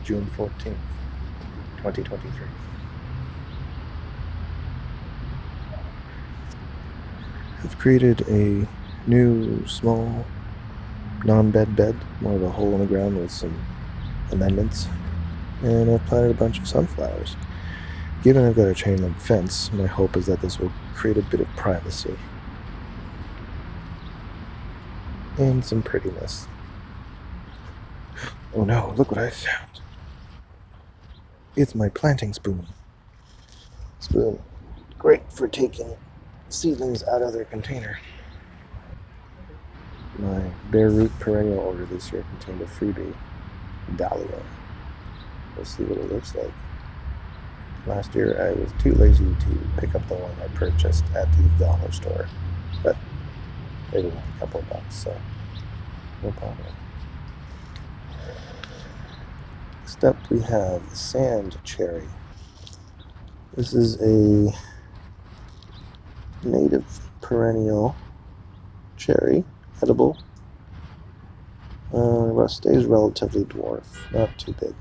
June 14th, 2023. I've created a new small non-bed bed, more of a hole in the ground with some amendments, and I've planted a bunch of sunflowers. Given I've got a chain link fence, my hope is that this will create a bit of privacy and some prettiness. Oh no, look what I found. It's my planting spoon. Spoon, great for taking seedlings out of their container. My bare root perennial order this year contained a freebie, dahlia. We'll see what it looks like. Last year I was too lazy to pick up the one I purchased at the dollar store, but they were a couple of bucks, so no problem. Next up we have sand cherry. This is a native perennial cherry, edible. Stays relatively dwarf, not too big.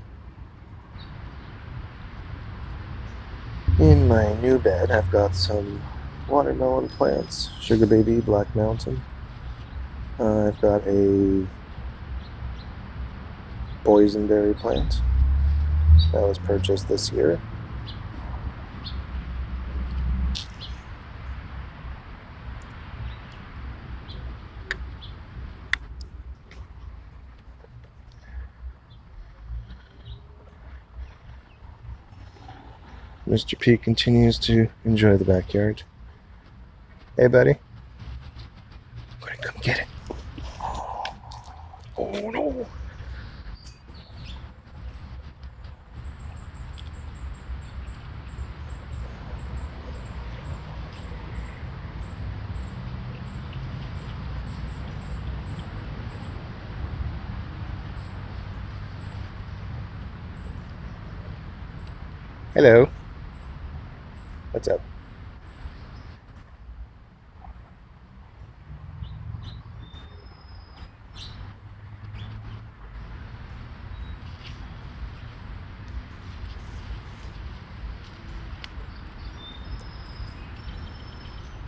In my new bed, I've got some watermelon plants, Sugar Baby, Black Mountain. I've got a boysenberry plant that was purchased this year. Mr. P continues to enjoy the backyard. Hey, buddy. I'm gonna come get it. Oh no! Hello. What's up?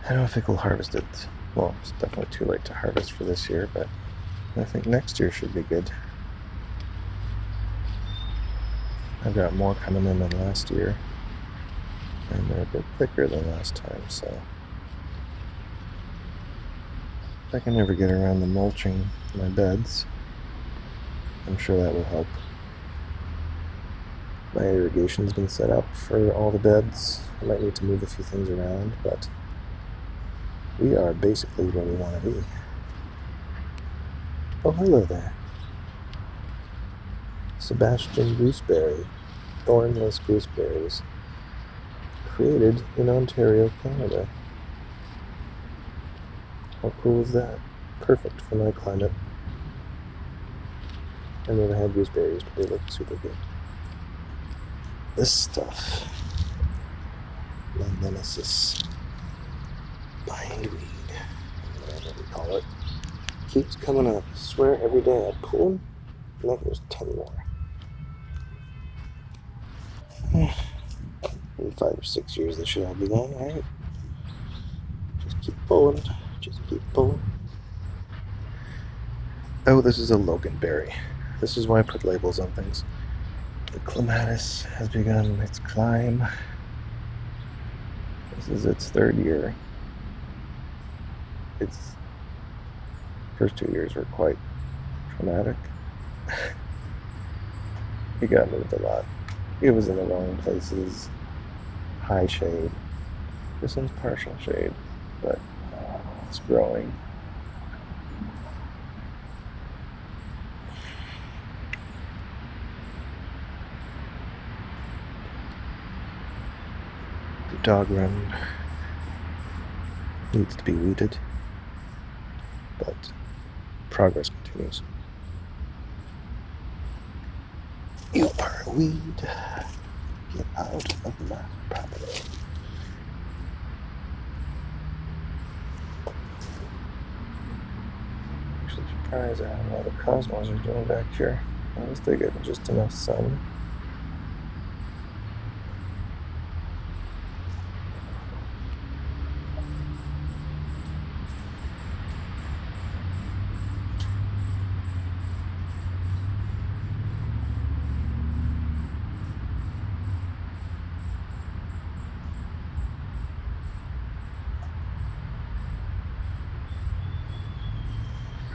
I don't think we'll harvest it. Well, it's definitely too late to harvest for this year, but I think next year should be good. I've got more coming in than last year, and they're a bit thicker than last time, so if I can ever get around the mulching my beds, I'm sure that will help. My irrigation's been set up for all the beds. I might need to move a few things around, but we are basically where we want to be. Oh, hello there. Sebastian gooseberry, thornless gooseberries, created in Ontario, Canada. How cool is that? Perfect for my climate. I never had gooseberries, but they look super good. This stuff, Nemesis bindweed, whatever we call it, keeps coming up. I swear every day I pull them, and then there's 10 more. In 5 or 6 years they should all be gone, alright? Just keep pulling, just keep pulling. Oh, this is a loganberry. This is why I put labels on things. The clematis has begun its climb. This is its 3rd year. Its first 2 years were quite traumatic. It got moved a lot. It was in the wrong places. High shade. This one's partial shade, but it's growing. The dog run needs to be weeded, but progress continues. You are a weed. Get out of my property. Actually surprised at how well the cosmos are doing back here. At least they're getting just enough sun.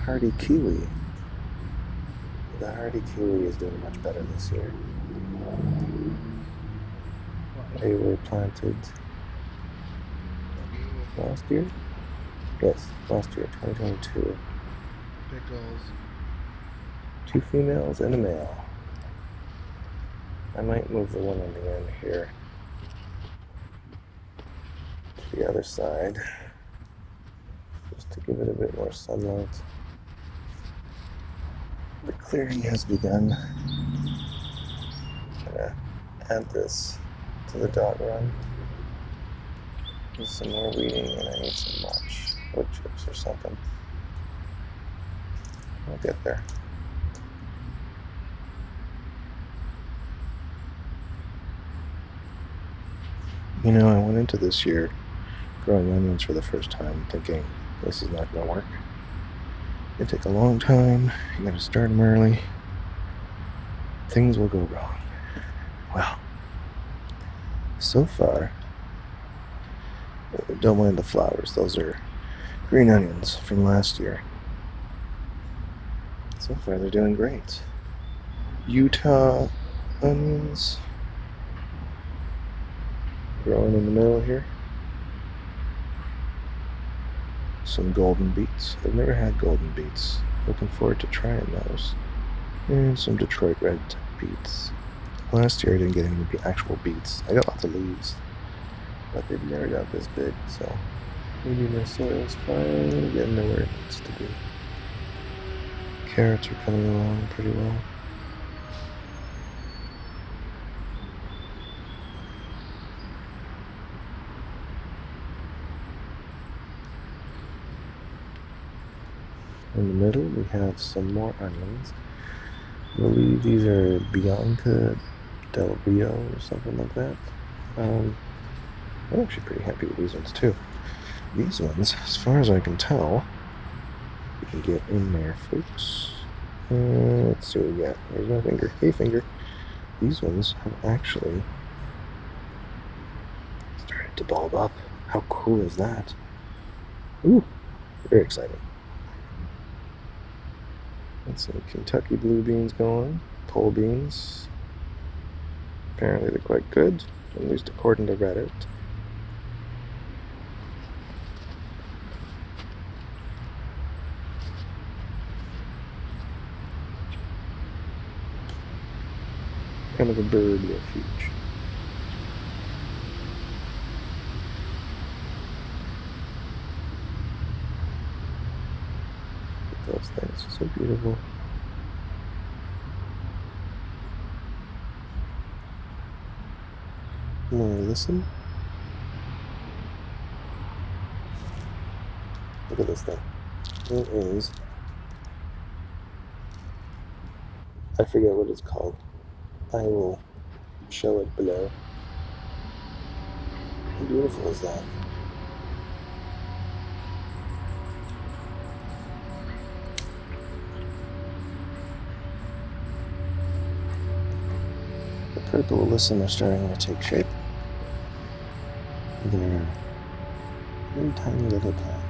Hardy kiwi. The hardy kiwi is doing much better this year. They were planted last year? Yes, last year, 2022. Pickles. 2 females and a male. I might move the one on the end here to the other side, just to give it a bit more sunlight. The clearing has begun. I'm gonna add this to the dog run. There's some more weeding, and I need some mulch, wood chips or something. I'll get there. You know, I went into this year growing onions for the first time thinking this is not going to work. They take a long time, you gotta start them early. Things will go wrong. Well, so far, don't mind the flowers, those are green onions from last year. So far they're doing great. Utah onions growing in the middle here. Some golden beets. I've never had golden beets. Looking forward to trying those. And some Detroit red beets. Last year I didn't get any actual beets. I got lots of leaves, but they've never got this big, so maybe my soil's finally getting to where it needs to be. Carrots are coming along pretty well. In the middle, we have some more onions. I believe these are Bianca Del Rio or something like that. I'm actually pretty happy with these ones too. These ones, as far as I can tell, you can get in there, folks. Let's see what we got. There's my finger. Hey, finger. These ones have actually started to bulb up. How cool is that? Ooh, very exciting. Got some Kentucky blue beans going, pole beans. Apparently they're quite good, at least according to Reddit. Kind of a bird refuge. Those things are so beautiful. More listen. Look at this thing. It is. I forget what it's called. I will show it below. How beautiful is that? The purple alyssum are starting to take shape. They're very tiny little plant.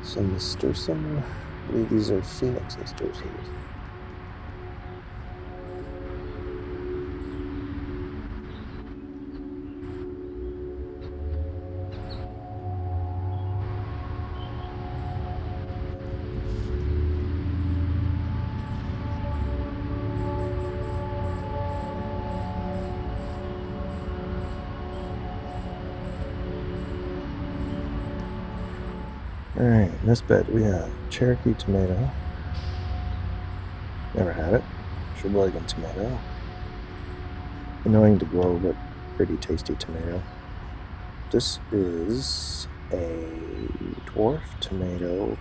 Some nasturtium. I believe these are phoenix nasturtiums. Alright, in this bed we have Cherokee tomato. Never had it. Sheboygan tomato. Annoying to grow, but pretty tasty tomato. This is a dwarf tomato.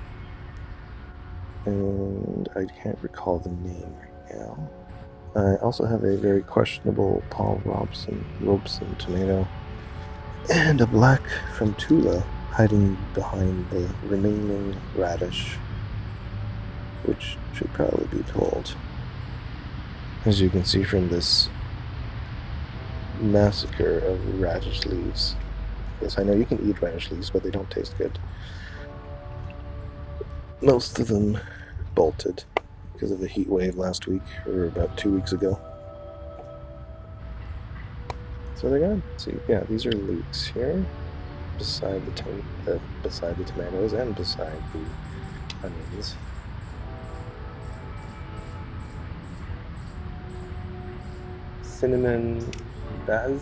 and I can't recall the name right now. I also have a very questionable Paul Robeson tomato, and a black from Tula hiding behind the remaining radish, which should probably be cold. As you can see from this massacre of radish leaves. Yes, I know you can eat radish leaves, but they don't taste good. Most of them bolted because of the heat wave last week, or about 2 weeks ago. So they're gone. See, yeah, these are leeks here, beside the tomatoes and beside the onions. Cinnamon basil.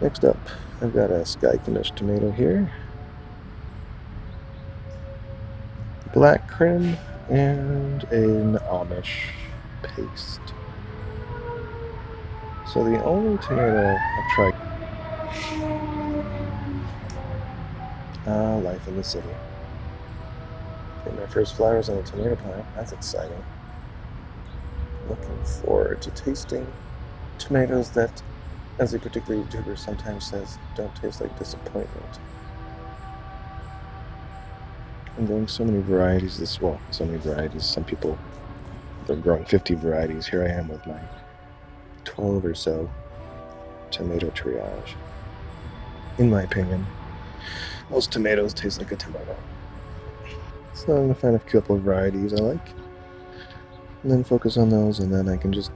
Next up, I've got a Sky Knish tomato here, black creme, and an Amish paste. So the only tomato I've tried. Life in the city. Getting my first flowers on a tomato plant. That's exciting. Looking forward to tasting tomatoes that, as a particular YouTuber sometimes says, don't taste like disappointment. I'm growing so many varieties Some people are growing 50 varieties. Here I am with my 12 or so tomato triage. In my opinion, most tomatoes taste like a tomato. So I'm going to find a couple of varieties I like, and then focus on those, and then I can just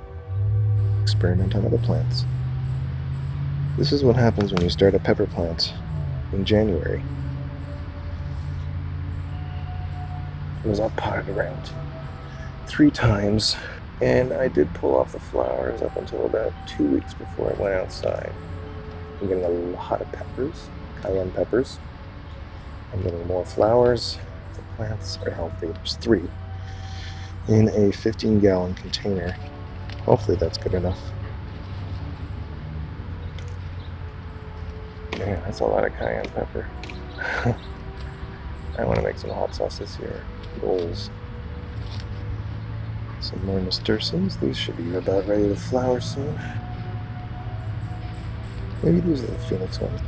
experiment on other plants. This is what happens when you start a pepper plant in January. I was uppotted around 3 times, and I did pull off the flowers up until about 2 weeks before I went outside. I'm getting a lot of peppers, cayenne peppers. I'm getting more flowers. The plants are healthy. There's 3 in a 15-gallon container. Hopefully that's good enough. Man, that's a lot of cayenne pepper. I want to make some hot sauce this year. Goals. Some more nasturtiums. These should be about ready to flower soon. Maybe these are the Phoenix ones.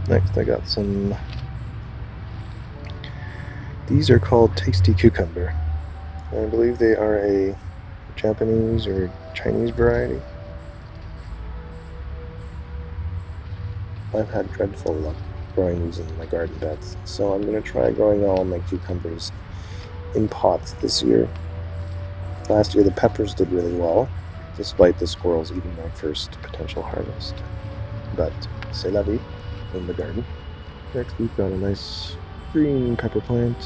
Next, I got some. These are called Tasty Cucumber. I believe they are a Japanese or Chinese variety. I've had dreadful luck growing these in my garden beds, so I'm going to try growing all my cucumbers in pots this year. Last year the peppers did really well, despite the squirrels eating my first potential harvest. But c'est la vie in the garden. Next we've got a nice green pepper plant.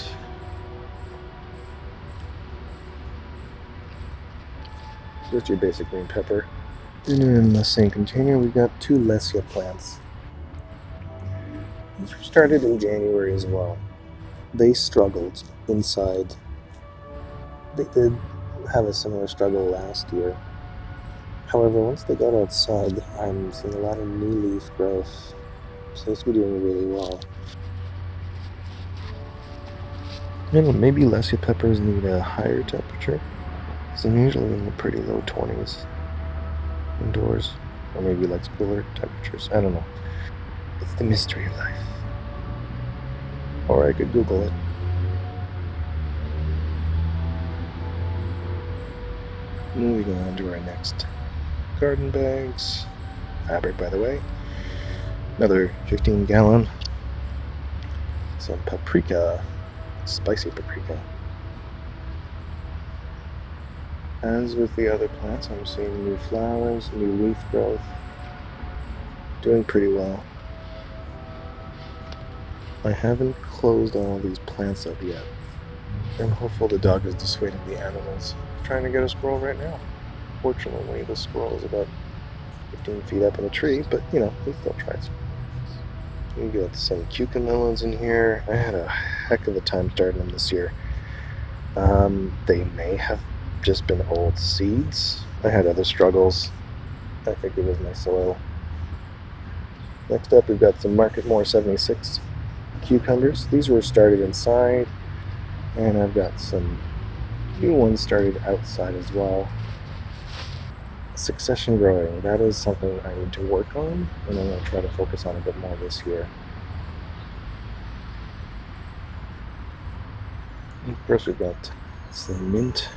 Just your basic green pepper. And in the same container we've got 2 Lesia plants. These were started in January as well. They struggled inside. They did have a similar struggle last year. However, once they got outside, I'm seeing a lot of new leaf growth. So this will be doing really well. Maybe Lesia peppers need a higher temperature. So I'm usually in the pretty low 20s indoors. Or maybe likes cooler temperatures. I don't know. It's the mystery of life. Or I could Google it. Moving on to our next garden bags. Fabric, by the way. Another 15-gallon. Some paprika. Spicy paprika. As with the other plants, I'm seeing new flowers, new leaf growth. Doing pretty well. I haven't closed all these plants up yet. I'm hopeful the dog has dissuaded the animals. I'm trying to get a squirrel right now. Fortunately, the squirrel is about 15 feet up in a tree, but he still tries. We got some cucamelons in here. I had a heck of a time starting them this year. They may have just been old seeds. I had other struggles I think it was my soil. Next up, we've got some Marketmore 76 cucumbers. These were started inside, and I've got some new ones started outside as well. Succession growing, that is something I need to work on, and I'm going to try to focus on a bit more this year. And of course, we've got some mint.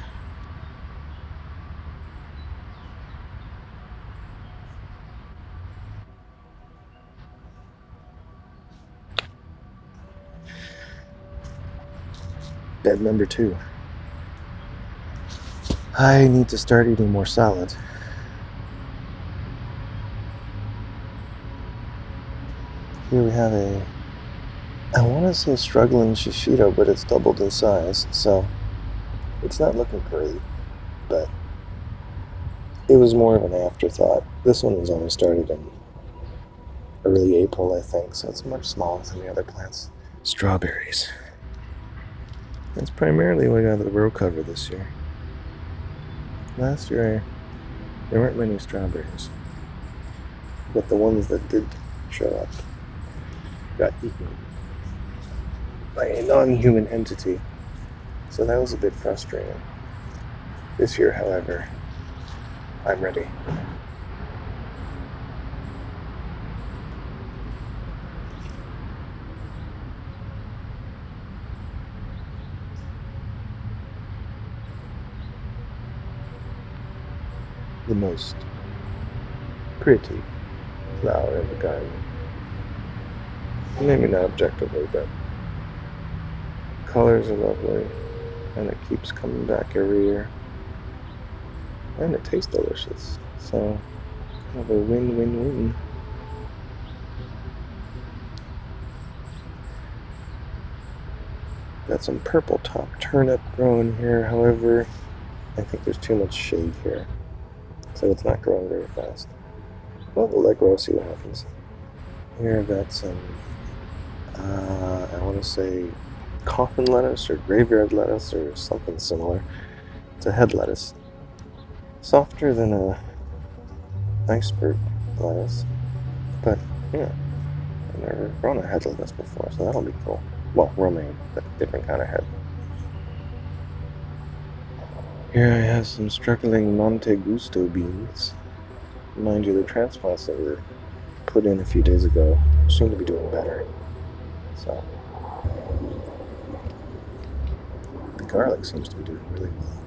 Bed number 2. I need to start eating more salad. Here we have I want to say struggling shishito, but it's doubled in size, so it's not looking great, but it was more of an afterthought. This one was only started in early April, I think, so it's much smaller than the other plants. Strawberries. That's primarily what I got of the row cover this year. Last year, there weren't many strawberries, but the ones that did show up got eaten by a non-human entity, so that was a bit frustrating. This year, however, I'm ready. The most pretty flower in the garden. Maybe not objectively, but colors are lovely, and it keeps coming back every year. And it tastes delicious, so kind of a win-win-win. Got some purple top turnip growing here, however, I think there's too much shade here, so it's not growing very fast. Well, we'll let grow, see what happens. Here I've got some, I want to say coffin lettuce or graveyard lettuce or something similar. It's a head lettuce. Softer than a iceberg lettuce, but yeah, I've never grown a head lettuce before, so that'll be cool. Well, romaine, but different kind of head. Here I have some struggling Monte Gusto beans. Mind you, the transplants that were put in a few days ago seem to be doing better. So the garlic seems to be doing really well.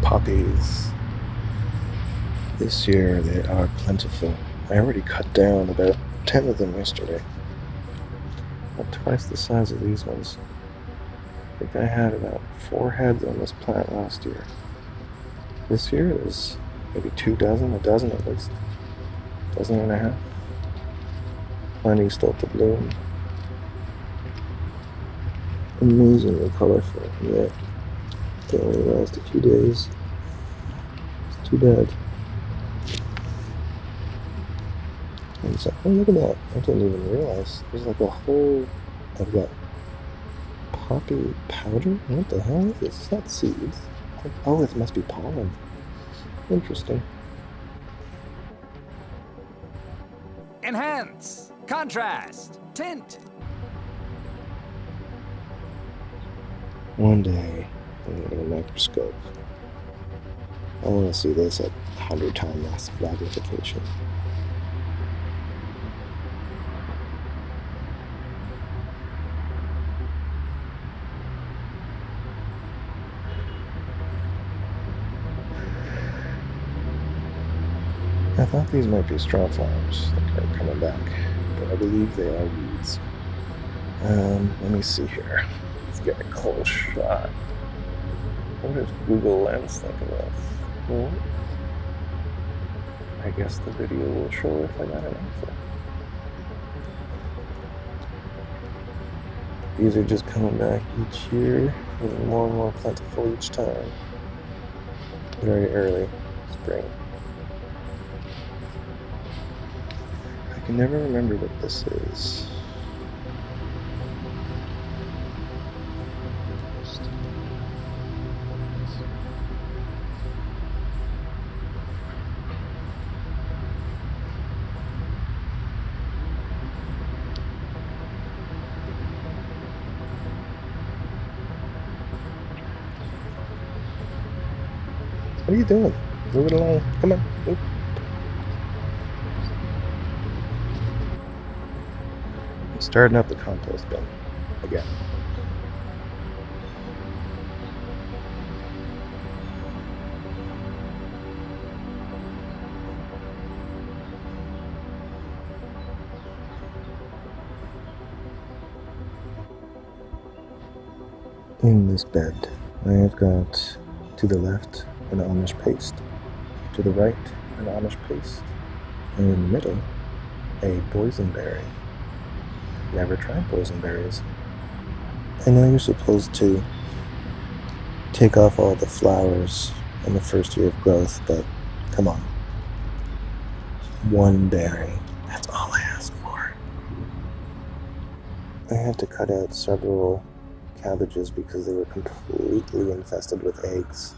Poppies. This year they are plentiful. I already cut down about 10 of them yesterday. About twice the size of these ones. I think I had about 4 heads on this plant last year. This year it was maybe 2 dozen, a dozen at least. Dozen and a half. Plenty still to bloom. Amazingly colorful, yet they only last a few days. It's too bad. And so, oh, look at that. I didn't even realize. There's like a whole, I've got poppy powder? What the hell is this? It's not seeds. Oh, it must be pollen. Interesting. Enhance, contrast, tint. One day, I'm going to get a microscope. I want to see this at 100 times magnification. I thought these might be straw flowers that are coming back, but I believe they are weeds. Let me see here. Let's get a close shot. What does Google Lens think of this? Well, I guess the video will show if I got an answer. These are just coming back each year, getting more and more plentiful each time. very early spring. I can never remember what this is. What are you doing? Move it along. Come on. Move. I'm starting up the compost bin again. In this bed, I have got to the left an Amish paste, to the right an Amish paste, and in the middle a boysenberry. Never tried boysenberries. I know you're supposed to take off all the flowers in the first year of growth, but come on. One berry. That's all I ask for. I had to cut out several cabbages because they were completely infested with eggs.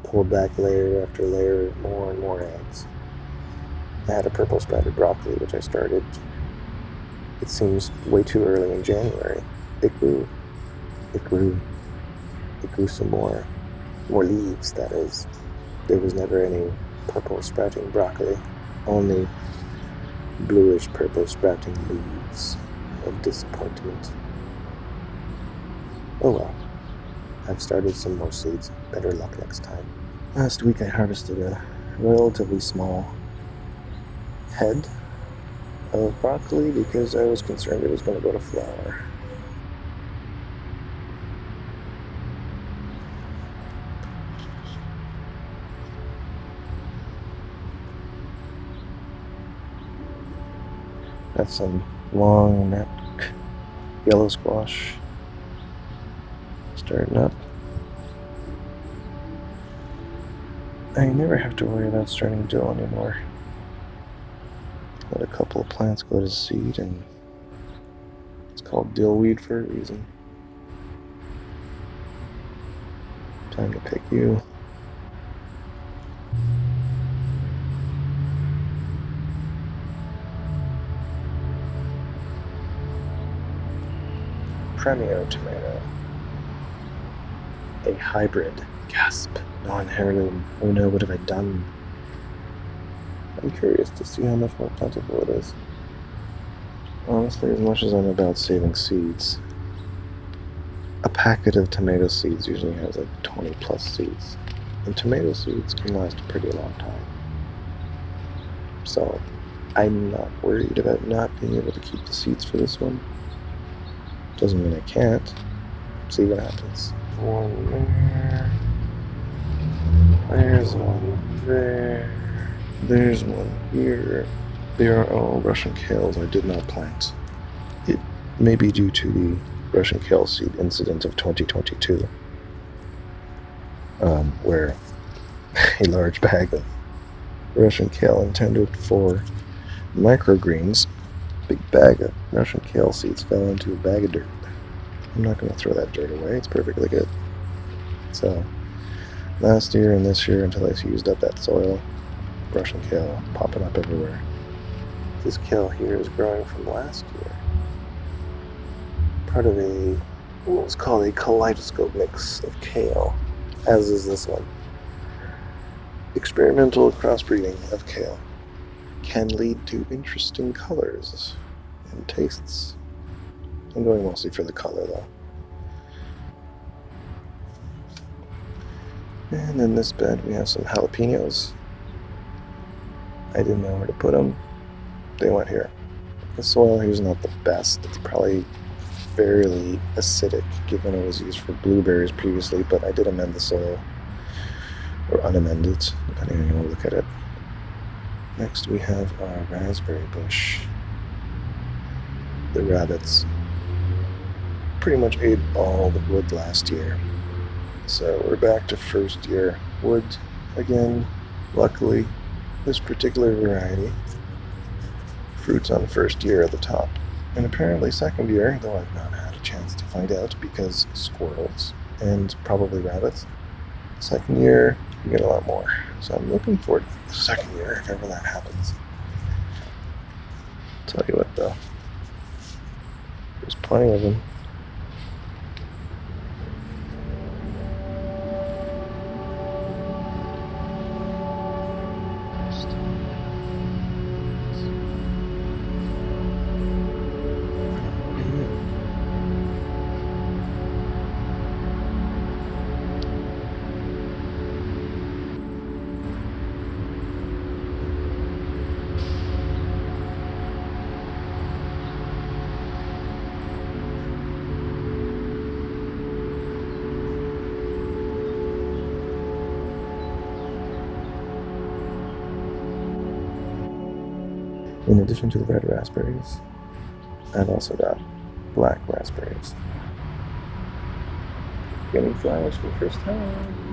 Pulled back layer after layer, more and more eggs. I had a purple sprouted broccoli, which I started, it seems, way too early in January. It grew some more leaves, that is. There was never any purple sprouting broccoli, only bluish purple sprouting leaves of disappointment. Oh well, I've started some more seeds. Better luck next time. Last week I harvested a relatively small head of broccoli because I was concerned it was going to go to flower. That's some long neck yellow squash starting up. I never have to worry about starting dill anymore. Let a couple of plants go to seed, and it's called dillweed for a reason. Time to pick you. Premio tomato. A hybrid. Gasp. Non-heirloom. Oh no, what have I done? I'm curious to see how much more plentiful it is. Honestly, as much as I'm about saving seeds, a packet of tomato seeds usually has like 20 plus seeds. And tomato seeds can last a pretty long time. So I'm not worried about not being able to keep the seeds for this one. Doesn't mean I can't. See what happens. One there. There's one there. There's one here. They are all Russian kales I did not plant. It may be due to the Russian kale seed incident of 2022, where a large bag of Russian kale intended for microgreens, big bag of Russian kale seeds fell into a bag of dirt. I'm not going to throw that dirt away. It's perfectly good. So, last year and this year, until I used up that soil, Russian kale popping up everywhere. This kale here is growing from last year. Part of what's called a kaleidoscope mix of kale, as is this one. Experimental crossbreeding of kale can lead to interesting colors and tastes. I'm going mostly for the color though. And in this bed we have some jalapenos. I didn't know where to put them. They went here. The soil here is not the best. It's probably fairly acidic given it was used for blueberries previously, but I did amend the soil, or unamend it, depending on how you want to look at it. Next we have our raspberry bush. The rabbits pretty much ate all the wood last year. So we're back to first year wood Again, luckily, this particular variety fruits on first year at the top. And apparently second year, though I've not had a chance to find out because squirrels and probably rabbits. Second year, you get a lot more. So I'm looking forward to the second year if ever that happens. Tell you what though, there's plenty of them. In addition to the red raspberries, I've also got black raspberries. Getting flowers for the first time.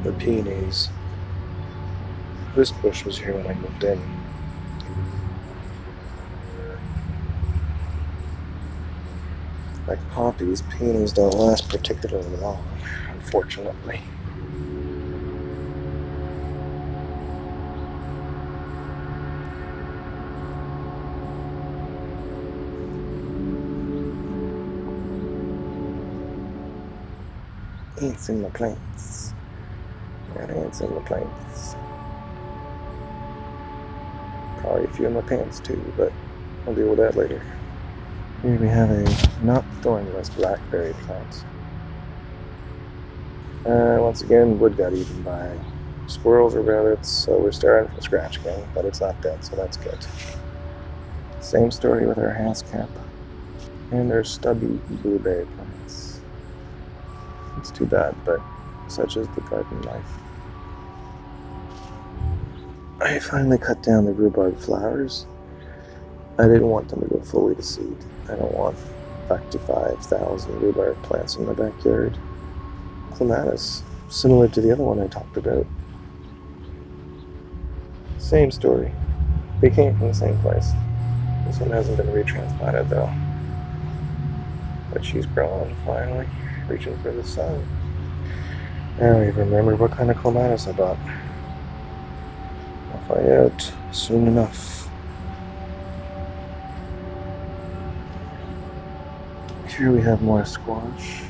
The peonies. This bush was here when I moved in. Like poppies, peonies don't last particularly long, unfortunately. Ants in the plants. Got ants in the plants. Probably a few in my pants too, but I'll deal with that later. Here we have a not thornless blackberry plant. Once again, wood got eaten by squirrels or rabbits, so we're starting from scratch again, but it's not dead, so that's good. Same story with our hascap and our stubby blueberry plants. It's too bad, but such is the garden life. I finally cut down the rhubarb flowers. I didn't want them to go fully to seed. I don't want 55,000 rhubarb plants in my backyard. Clematis, similar to the other one I talked about. Same story. They came from the same place. This one hasn't been retransplanted though. But she's growing finally, reaching for the sun. I don't even remember what kind of clematis I bought. I'll find out soon enough. Here we have more squash.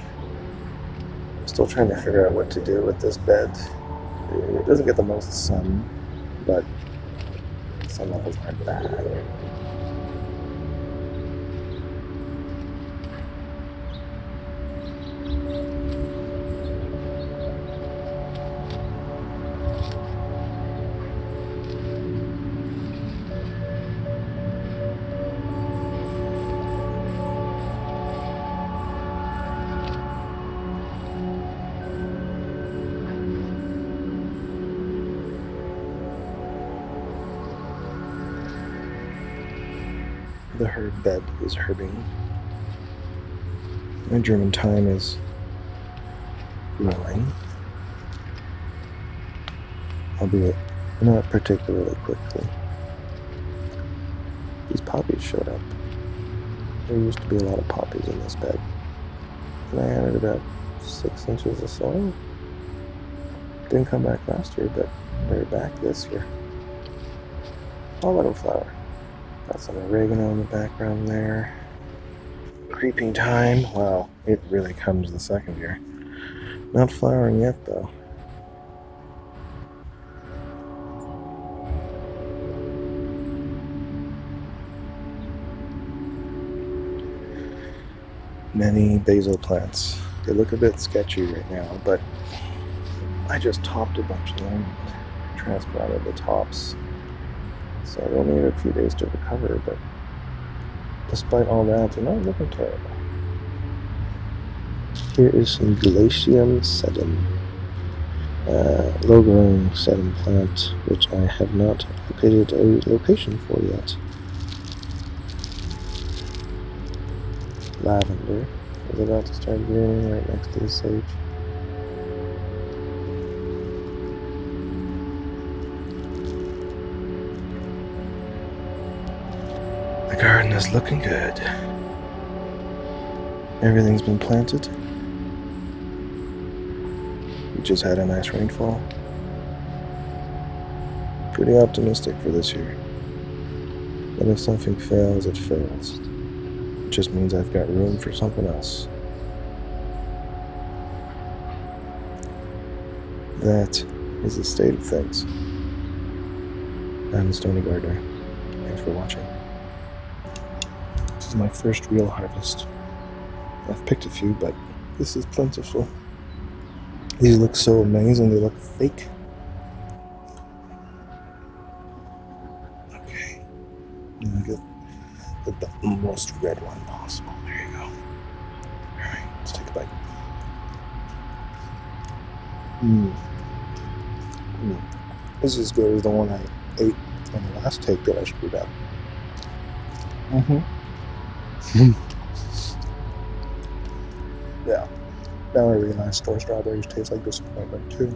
I'm still trying to figure out what to do with this bed. It doesn't get the most sun, but sun levels aren't bad. The herb bed is herbing. My German thyme is growing, albeit not particularly quickly. These poppies showed up. There used to be a lot of poppies in this bed, and I added about 6 inches of soil. Didn't come back last year, but they're back this year. I'll let them flower. Got some oregano in the background there. Creeping thyme, wow, it really comes the second year. Not flowering yet though. Many basil plants. They look a bit sketchy right now, but I just topped a bunch of them, transplanted the tops So we'll need a few days to recover, but despite all that, they're not looking terrible. Here is some Glacium sedum, low-growing sedum plant, which I have not located a location for yet. Lavender is about to start growing right next to the sage. The garden is looking good. Everything's been planted. We just had a nice rainfall. Pretty optimistic for this year. But if something fails, it fails. It just means I've got room for something else. That is the state of things. I'm the Stoney Gardener. Thanks for watching. This is my first real harvest. I've picked a few, but this is plentiful. These look so amazing, they look fake. Okay. I'm gonna get the most red one possible. There you go. Alright, let's take a bite. This is as good as the one I ate on the last take that I screwed up. Yeah. Now I realize store strawberries taste like disappointment too.